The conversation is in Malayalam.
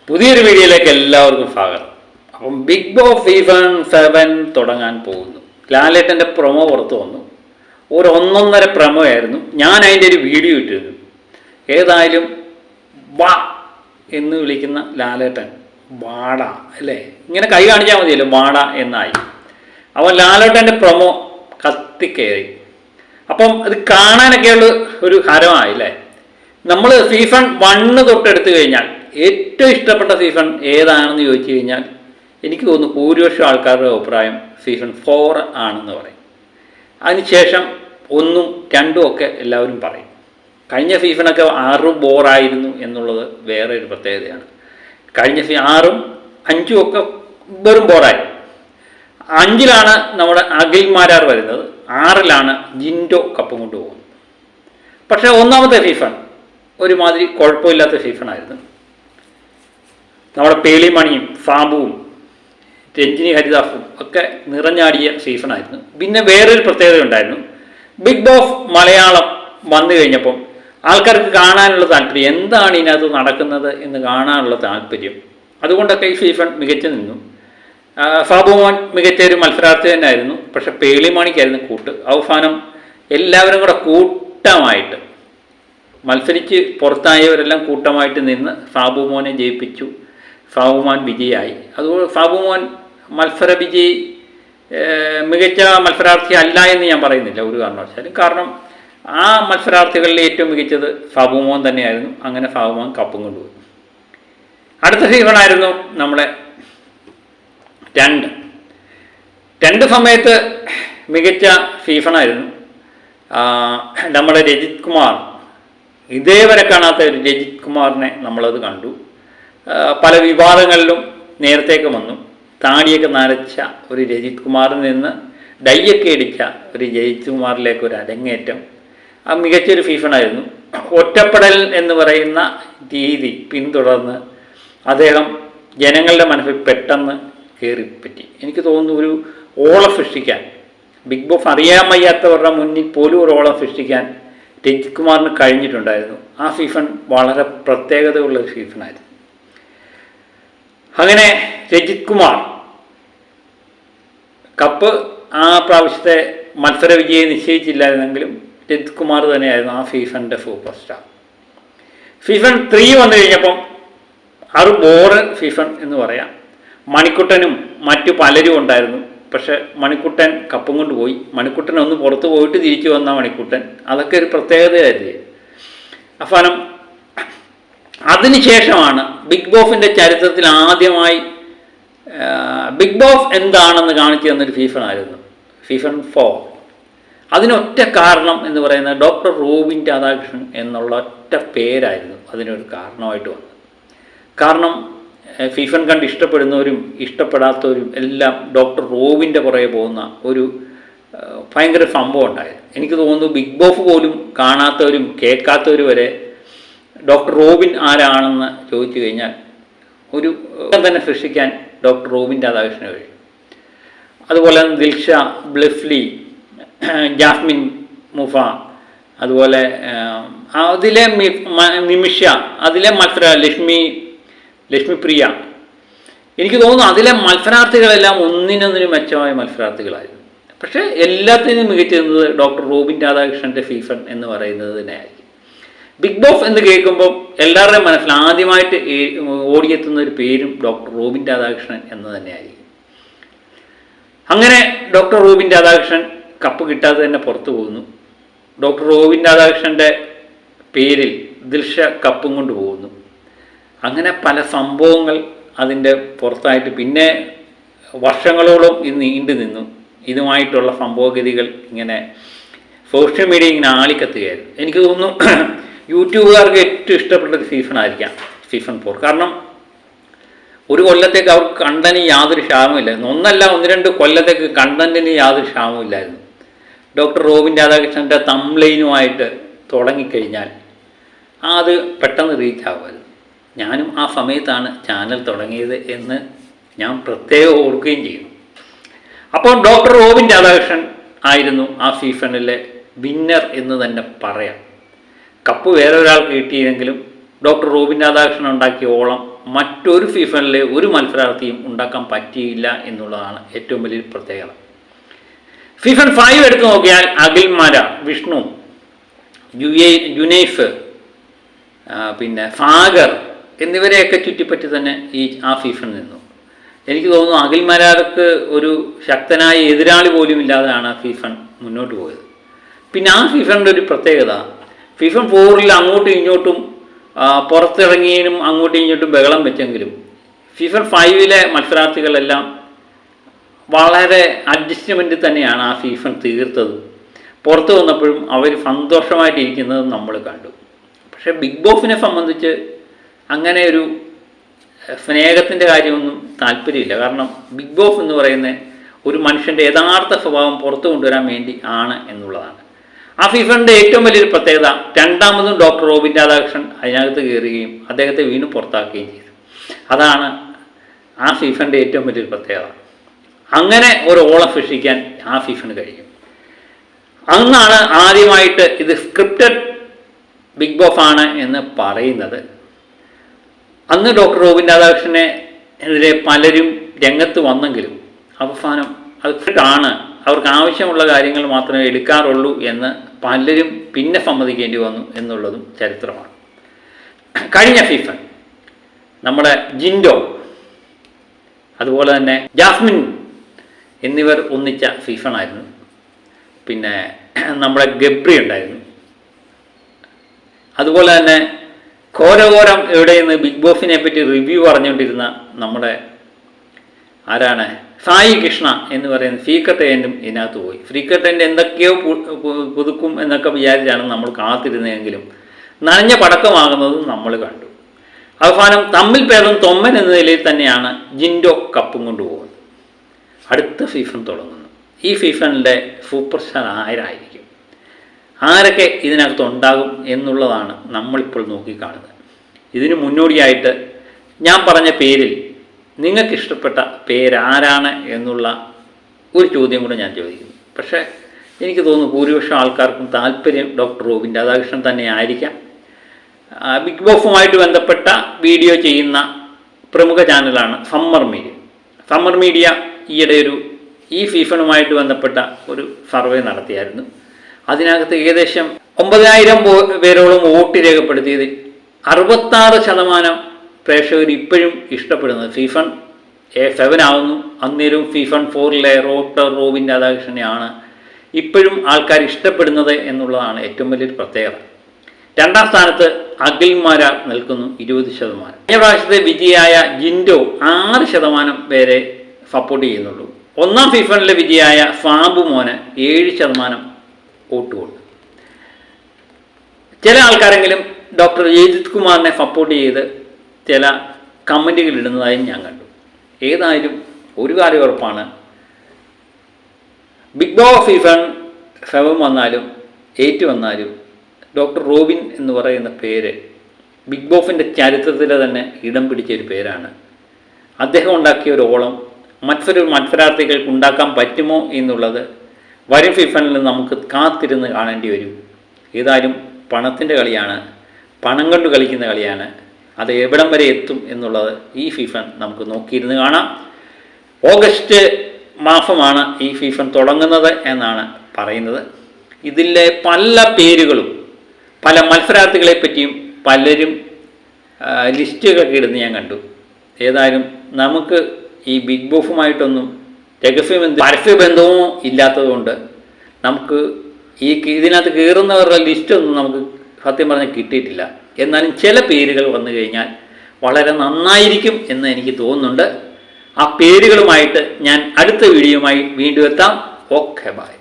പുതിയൊരു വീഡിയോയിലേക്ക് എല്ലാവർക്കും സ്വാഗതം. അപ്പം ബിഗ് ബോസ് സീസൺ 7 തുടങ്ങാൻ പോകുന്നു. ലാലേട്ടൻ്റെ പ്രൊമോ പുറത്തു വന്നു. ഒരു ഒന്നൊന്നര പ്രൊമോ ആയിരുന്നു. ഞാൻ അതിൻ്റെ ഒരു വീഡിയോ ഇട്ടിരുന്നു. ഏതായാലും വാ എന്ന് വിളിക്കുന്ന ലാലേട്ടൻ വാട അല്ലേ, ഇങ്ങനെ കൈ കാണിച്ചാൽ മതിയല്ലോ, വാട എന്നായി. അപ്പോൾ ലാലേട്ടൻ്റെ പ്രൊമോ കത്തിക്കയറി. അപ്പം അത് കാണാനൊക്കെയുള്ള ഒരു ഹരമായി അല്ലേ. നമ്മൾ സീസൺ 1 തൊട്ടെടുത്തു കഴിഞ്ഞാൽ ഏറ്റവും ഇഷ്ടപ്പെട്ട സീസൺ ഏതാണെന്ന് ചോദിച്ചു കഴിഞ്ഞാൽ എനിക്ക് തോന്നുന്നു ഭൂരിപക്ഷം ആൾക്കാരുടെ അഭിപ്രായം സീസൺ 4 ആണെന്ന് പറയും. അതിനുശേഷം 1ഉം 2ഉം ഒക്കെ എല്ലാവരും പറയും. കഴിഞ്ഞ സീസണൊക്കെ 6 ബോറായിരുന്നു എന്നുള്ളത് വേറെ ഒരു പ്രത്യേകതയാണ്. കഴിഞ്ഞ 6ഉം 5ഉം ഒക്കെ വെറും ബോറായി. 5ലാണ് നമ്മുടെ അഖിൽമാരാർ വരുന്നത്, 6ലാണ് ജിൻഡോ കപ്പും കൊണ്ടുപോകുന്നത്. പക്ഷേ ഒന്നാമത്തെ സീസൺ ഒരുമാതിരി കുഴപ്പമില്ലാത്ത സീസണായിരുന്നു. നമ്മുടെ പേളിമണിയും സാബുവും രഞ്ജിനി ഹരിദാസും ഒക്കെ നിറഞ്ഞാടിയ സീസണായിരുന്നു. പിന്നെ വേറൊരു പ്രത്യേകത ഉണ്ടായിരുന്നു. ബിഗ് ബോസ് മലയാളം വന്നു കഴിഞ്ഞപ്പം ആൾക്കാർക്ക് കാണാനുള്ള താല്പര്യം, എന്താണ് ഇതിനകത്ത് നടക്കുന്നത് എന്ന് കാണാനുള്ള താല്പര്യം, അതുകൊണ്ടൊക്കെ ഈ സീസൺ മികച്ചു നിന്നു. സാബുമോൻ മികച്ച ഒരു മത്സരാർത്ഥി തന്നെയായിരുന്നു. പക്ഷെ പേളിമണിക്കായിരുന്നു കൂട്ട്. അവസാനം എല്ലാവരും കൂടെ കൂട്ടമായിട്ട് മത്സരിച്ച് പുറത്തായവരെല്ലാം കൂട്ടമായിട്ട് നിന്ന് സാബുമോനെ ജയിപ്പിച്ചു. സാബുമോൻ വിജയായി. അതുകൊണ്ട് സാബുമോൻ മത്സര വിജയി, മികച്ച മത്സരാർത്ഥി അല്ല എന്ന് ഞാൻ പറയുന്നില്ല ഒരു കാരണവശാലും. കാരണം ആ മത്സരാർത്ഥികളിൽ ഏറ്റവും മികച്ചത് സാബുമോൻ തന്നെയായിരുന്നു. അങ്ങനെ സാബുമോൻ കപ്പും കൊണ്ടുപോയി. അടുത്ത സീസണായിരുന്നു നമ്മളെ 2 സമയത്ത് മികച്ച സീസണായിരുന്നു. നമ്മുടെ രജിത് കുമാർ, ഇതേവരെ കാണാത്ത ഒരു രജിത് കുമാറിനെ നമ്മളത് കണ്ടു. പല വിവാദങ്ങളിലും നേരത്തേക്ക് വന്നു. താടിയൊക്കെ നരച്ച ഒരു രജിത് കുമാറിൽ നിന്ന് ഡൈയൊക്കെ അടിച്ച ഒരു രജിത് കുമാറിലേക്ക് ഒരു അരങ്ങേറ്റം, ആ മികച്ചൊരു സീസണായിരുന്നു. ഒറ്റപ്പെടൽ എന്ന് പറയുന്ന രീതി പിന്തുടർന്ന് അദ്ദേഹം ജനങ്ങളുടെ മനസ്സിൽ പെട്ടെന്ന് കയറിപ്പറ്റി. എനിക്ക് തോന്നുന്നു ഒരു ഓളം സൃഷ്ടിക്കാൻ, ബിഗ് ബോസ് അറിയാൻ വയ്യാത്തവരുടെ മുന്നിൽ പോലും ഒരു ഓളം സൃഷ്ടിക്കാൻ രജിത് കുമാറിന് കഴിഞ്ഞിട്ടുണ്ടായിരുന്നു. ആ സീസൺ വളരെ പ്രത്യേകതയുള്ള ഒരു സീസണായിരുന്നു. അങ്ങനെ രജിത് കുമാർ കപ്പ് ആ പ്രാവശ്യത്തെ മത്സര വിജയം നിശ്ചയിച്ചില്ലായിരുന്നെങ്കിലും രജിത് കുമാർ തന്നെയായിരുന്നു ആ സീസണിൻ്റെ സൂപ്പർ സ്റ്റാർ. സീസൺ 3 വന്നു കഴിഞ്ഞപ്പം അത് ബോറ് സീസൺ എന്ന് പറയാം. മണിക്കുട്ടനും മറ്റു പലരും ഉണ്ടായിരുന്നു. പക്ഷെ മണിക്കുട്ടൻ കപ്പും കൊണ്ട് പോയി. മണിക്കുട്ടൻ ഒന്ന് പുറത്ത് പോയിട്ട് തിരിച്ചു വന്ന മണിക്കുട്ടൻ, അതൊക്കെ ഒരു പ്രത്യേകതയായിരുന്നു. അവസാനം അതിനുശേഷമാണ് ബിഗ് ബോസിൻ്റെ ചരിത്രത്തിൽ ആദ്യമായി ബിഗ് ബോസ് എന്താണെന്ന് കാണിച്ചു തന്നൊരു സീസണായിരുന്നു സീസൺ 4. അതിനൊറ്റ കാരണം എന്ന് പറയുന്നത് ഡോക്ടർ റോബിൻ രാധാകൃഷ്ണൻ എന്നുള്ള ഒറ്റ പേരായിരുന്നു അതിനൊരു കാരണമായിട്ട് വന്നത്. കാരണം സീസൺ കണ്ട് ഇഷ്ടപ്പെടുന്നവരും ഇഷ്ടപ്പെടാത്തവരും എല്ലാം ഡോക്ടർ റോബിൻ്റെ പുറകെ പോകുന്ന ഒരു ഭയങ്കര സംഭവം ഉണ്ടായിരുന്നു. എനിക്ക് തോന്നുന്നു ബിഗ് ബോസ് പോലും കാണാത്തവരും കേൾക്കാത്തവരും വരെ ഡോക്ടർ റോബിൻ ആരാണെന്ന് ചോദിച്ചു കഴിഞ്ഞാൽ ഒരു തന്നെ സൃഷ്ടിക്കാൻ ഡോക്ടർ റോബിൻ രാധാകൃഷ്ണന് കഴിയും. അതുപോലെ ദിൽഷ, ബ്ലെഫ്ലി, ജാസ്മിൻ മുഫ, അതുപോലെ അതിലെ നിമിഷ, അതിലെ ലക്ഷ്മിപ്രിയ, എനിക്ക് തോന്നുന്നു അതിലെ മത്സരാർത്ഥികളെല്ലാം ഒന്നിനൊന്നിനും മെച്ചമായ മത്സരാർത്ഥികളായിരുന്നു. പക്ഷേ എല്ലാത്തിനും മികച്ചിരുന്നത് ഡോക്ടർ റോബിൻ രാധാകൃഷ്ണൻ്റെ സീസൺ എന്ന് പറയുന്നത് തന്നെയായിരിക്കും. ബിഗ് ബോസ് എന്ന് കേൾക്കുമ്പോൾ എല്ലാവരുടെയും മനസ്സിൽ ആദ്യമായിട്ട് ഓടിയെത്തുന്ന ഒരു പേരും ഡോക്ടർ റോബിൻ രാധാകൃഷ്ണൻ എന്ന് തന്നെയായിരിക്കും. അങ്ങനെ ഡോക്ടർ റോബിൻ രാധാകൃഷ്ണൻ കപ്പ് കിട്ടാതെ തന്നെ പുറത്തു പോകുന്നു. ഡോക്ടർ റോബിൻ രാധാകൃഷ്ണൻ്റെ പേരിൽ ദിൽഷ കപ്പും കൊണ്ട് പോകുന്നു. അങ്ങനെ പല സംഭവങ്ങൾ അതിൻ്റെ പുറത്തായിട്ട് പിന്നെ വർഷങ്ങളോളം ഇത് നീണ്ടു നിന്നു. ഇതുമായിട്ടുള്ള സംഭവഗതികൾ ഇങ്ങനെ സോഷ്യൽ മീഡിയ ഇങ്ങനെ ആളിക്കത്തുകയായിരുന്നു. എനിക്ക് തോന്നുന്നു യൂട്യൂബുകാർക്ക് ഏറ്റവും ഇഷ്ടപ്പെട്ട ഒരു സീസണായിരിക്കാം സീസൺ 4. കാരണം ഒരു കൊല്ലത്തേക്ക് അവർക്ക് കണ്ടന്റിന് യാതൊരു ക്ഷാമമില്ലായിരുന്നു. 1-2 കൊല്ലത്തേക്ക് കണ്ടന്റിന് യാതൊരു ക്ഷാമമില്ലായിരുന്നു. ഡോക്ടർ റോബിൻ രാധാകൃഷ്ണൻ്റെ തംബ്ലൈനുമായിട്ട് തുടങ്ങിക്കഴിഞ്ഞാൽ അത് പെട്ടെന്ന് റീച്ച് ആകുമായിരുന്നു. ഞാനും ആ സമയത്താണ് ചാനൽ തുടങ്ങിയത് എന്ന് ഞാൻ പ്രത്യേകം ഓർക്കുകയും ചെയ്യും. അപ്പോൾ ഡോക്ടർ റോബിൻ രാധാകൃഷ്ണൻ ആയിരുന്നു ആ സീസണിലെ വിന്നർ എന്ന് തന്നെ പറയാം. കപ്പ് വേറെ ഒരാൾക്ക് കിട്ടിയെങ്കിലും ഡോക്ടർ റോബിൻ രാധാകൃഷ്ണൻ ഉണ്ടാക്കിയ ഓളം മറ്റൊരു ഫിഫണിലെ ഒരു മത്സരാർത്ഥിയും ഉണ്ടാക്കാൻ പറ്റിയില്ല എന്നുള്ളതാണ് ഏറ്റവും വലിയൊരു പ്രത്യേകത. ഫിഫൺ 5 എടുത്തു നോക്കിയാൽ അഖിൽമാര, വിഷ്ണു, ജുനൈഫ്, പിന്നെ ഫാഗർ എന്നിവരെയൊക്കെ ചുറ്റിപ്പറ്റി തന്നെ ആ ഫിഫൺ നിന്നു. എനിക്ക് തോന്നുന്നു അഖിൽമാരാർക്ക് ഒരു ശക്തനായ എതിരാളി പോലും ഇല്ലാതെയാണ് ആ ഫിഫൺ മുന്നോട്ട് പോയത്. പിന്നെ ആ ഫിഫണിൻ്റെ ഒരു പ്രത്യേകത, ഫിഫൺ 4 അങ്ങോട്ടും ഇങ്ങോട്ടും പുറത്തിറങ്ങിയതിനും അങ്ങോട്ടും ഇങ്ങോട്ടും ബഹളം വെച്ചെങ്കിലും ഫിഫൺ 5 മത്സരാർത്ഥികളെല്ലാം വളരെ അഡ്ജസ്റ്റ്മെൻറ്റ് തന്നെയാണ് ആ ഫിഫൺ തീർത്തത്. പുറത്ത് വന്നപ്പോഴും അവർ സന്തോഷമായിട്ടിരിക്കുന്നത് നമ്മൾ കണ്ടു. പക്ഷേ ബിഗ് ബോസിനെ സംബന്ധിച്ച് അങ്ങനെ ഒരു സ്നേഹത്തിൻ്റെ കാര്യമൊന്നും താല്പര്യമില്ല. കാരണം ബിഗ് ബോസ് എന്ന് പറയുന്ന ഒരു മനുഷ്യൻ്റെ യഥാർത്ഥ സ്വഭാവം പുറത്തു കൊണ്ടുവരാൻ വേണ്ടി ആണ് എന്നുള്ളതാണ്. ആ ഫിഫണിൻ്റെ ഏറ്റവും വലിയൊരു പ്രത്യേകത, രണ്ടാമതും ഡോക്ടർ റോബിൻ രാധാകൃഷ്ണൻ അതിനകത്ത് കയറുകയും അദ്ദേഹത്തെ വീണ്ടും പുറത്താക്കുകയും ചെയ്തു. അതാണ് ആ ഫിഫണിൻ്റെ ഏറ്റവും വലിയൊരു പ്രത്യേകത. അങ്ങനെ ഒരു ഓളം സൃഷ്ടിക്കാൻ ആ ഫിഫണ് കഴിയും. അന്നാണ് ആദ്യമായിട്ട് ഇത് സ്ക്രിപ്റ്റഡ് ബിഗ് ബോസ് ആണ് എന്ന് പറയുന്നത്. അന്ന് ഡോക്ടർ റോബിൻ രാധാകൃഷ്ണനെ എതിരെ പലരും രംഗത്ത് വന്നെങ്കിലും അവസാനം ആണ് അവർക്ക് ആവശ്യമുള്ള കാര്യങ്ങൾ മാത്രമേ എടുക്കാറുള്ളൂ എന്ന് പലരും പിന്നെ സമ്മതിക്കേണ്ടി വന്നു എന്നുള്ളതും ചരിത്രമാണ്. കഴിഞ്ഞ ഫിഫൺ നമ്മുടെ ജിൻഡോ, അതുപോലെ തന്നെ ജാസ്മിൻ എന്നിവർ ഒന്നിച്ച ഫിഫണായിരുന്നു. പിന്നെ നമ്മുടെ ഗബ്രി ഉണ്ടായിരുന്നു. അതുപോലെ തന്നെ ഘോരഘോരം എവിടെയെന്ന് ബിഗ് ബോസിനെ പറ്റി റിവ്യൂ പറഞ്ഞുകൊണ്ടിരുന്ന നമ്മുടെ ആരാണ്, സായി കൃഷ്ണ എന്ന് പറയുന്ന സീക്രട്ട് ഏജൻറ്റും ഇതിനകത്ത് പോയി. സീക്രട്ട് ഏജൻറ്റ് എന്തൊക്കെയോ പുതുക്കും എന്നൊക്കെ വിചാരിച്ചാണ് നമ്മൾ കാത്തിരുന്നതെങ്കിലും നനഞ്ഞ പടക്കമാകുന്നതും നമ്മൾ കണ്ടു. അവസാനം തമ്മിൽ പേരും തൊമ്മൻ എന്ന നിലയിൽ തന്നെയാണ് ജിൻഡോ കപ്പും കൊണ്ടുപോകുന്നത്. അടുത്ത ഫിഫൺ തുടങ്ങുന്നു. ഈ ഫിഫണിൻ്റെ സൂപ്പർ സ്റ്റാർ ആരായിരിക്കും, ആരൊക്കെ ഇതിനകത്ത് ഉണ്ടാകും എന്നുള്ളതാണ് നമ്മളിപ്പോൾ നോക്കിക്കാണുന്നത്. ഇതിന് മുന്നോടിയായിട്ട് ഞാൻ പറഞ്ഞ പേരിൽ നിങ്ങൾക്ക് ഇഷ്ടപ്പെട്ട പേരാരാണ് എന്നുള്ള ഒരു ചോദ്യം കൂടെ ഞാൻ ചോദിക്കുന്നു. പക്ഷേ എനിക്ക് തോന്നുന്നു ഭൂരിപക്ഷം ആൾക്കാർക്കും താല്പര്യം ഡോക്ടർ റോബിൻ രാധാകൃഷ്ണൻ തന്നെ ആയിരിക്കാം. ബിഗ് ബോസുമായിട്ട് ബന്ധപ്പെട്ട വീഡിയോ ചെയ്യുന്ന പ്രമുഖ ചാനലാണ് സമ്മർ മീഡിയ. സമ്മർ മീഡിയ ഈയിടെ ഈ ഫിഫണുമായിട്ട് ബന്ധപ്പെട്ട ഒരു സർവേ നടത്തിയായിരുന്നു. അതിനകത്ത് ഏകദേശം 9,000 പേരോളം വോട്ട് രേഖപ്പെടുത്തിയതിൽ 66% പ്രേക്ഷകർ ഇപ്പോഴും ഇഷ്ടപ്പെടുന്നത് ഫിഫൺ 7 ആവുന്നു. അന്നേരവും ഫിഫൺ 4 ഡോക്ടർ റോബിൻ രാധാകൃഷ്ണനെയാണ് ഇപ്പോഴും ആൾക്കാർ ഇഷ്ടപ്പെടുന്നത് എന്നുള്ളതാണ് ഏറ്റവും വലിയൊരു പ്രത്യേകത. രണ്ടാം സ്ഥാനത്ത് അഖിൽമാര നിൽക്കുന്നു 20%. കഴിഞ്ഞ പ്രാവശ്യത്തെ വിജയായ ജിൻഡോ 6% പേരെ സപ്പോർട്ട് ചെയ്യുന്നുള്ളൂ. ഒന്നാം ഫിഫണിലെ വിജയായ ഫാബു മോന് 7% വോട്ട് കൊടുത്തു. ചില ആൾക്കാരെങ്കിലും ഡോക്ടർ യേജിത് കുമാറിനെ സപ്പോർട്ട് ചെയ്ത് ചില കമൻറ്റുകൾ ഇടുന്നതായും ഞാൻ കണ്ടു. ഏതായാലും ഒരു കാര്യം ഉറപ്പാണ്, ബിഗ് ബോസ് സീസൺ 7 വന്നാലും 8 വന്നാലും ഡോക്ടർ റോബിൻ എന്ന് പറയുന്ന പേര് ബിഗ് ബോസിൻ്റെ ചരിത്രത്തിലെ തന്നെ ഇടം പിടിച്ചൊരു പേരാണ്. അദ്ദേഹം ഉണ്ടാക്കിയ ഒരു ഓളം മറ്റൊരു മത്സരാർത്ഥികൾക്ക് ഉണ്ടാക്കാൻ പറ്റുമോ എന്നുള്ളത് വരും ഫിഫണിൽ നമുക്ക് കാത്തിരുന്ന് കാണേണ്ടി വരും. ഏതായാലും പണത്തിൻ്റെ കളിയാണ്, പണം കൊണ്ട് കളിക്കുന്ന കളിയാണ്. അത് എവിടം വരെ എത്തും എന്നുള്ളത് ഈ ഫിഫൺ നമുക്ക് നോക്കിയിരുന്ന് കാണാം. ഓഗസ്റ്റ് മാസമാണ് ഈ ഫിഫൺ തുടങ്ങുന്നത് എന്നാണ് പറയുന്നത്. ഇതിലെ പല പേരുകളും പല മത്സരാർത്ഥികളെ പറ്റിയും പലരും ലിസ്റ്റുകളൊക്കെ ഇടുന്ന് ഞാൻ കണ്ടു. ഏതായാലും നമുക്ക് ഈ ബിഗ് ബോസുമായിട്ടൊന്നും പരസ്യബന്ധമോ ഇല്ലാത്തതുകൊണ്ട് നമുക്ക് ഇതിനകത്ത് കയറുന്നവരുടെ ലിസ്റ്റൊന്നും നമുക്ക് സത്യം പറഞ്ഞാൽ കിട്ടിയിട്ടില്ല. എന്നാലും ചില പേരുകൾ വന്നു കഴിഞ്ഞാൽ വളരെ നന്നായിരിക്കും എന്ന് എനിക്ക് തോന്നുന്നുണ്ട്. ആ പേരുകളുമായിട്ട് ഞാൻ അടുത്ത വീഡിയോയുമായി വീണ്ടും എത്താം. Okay, by.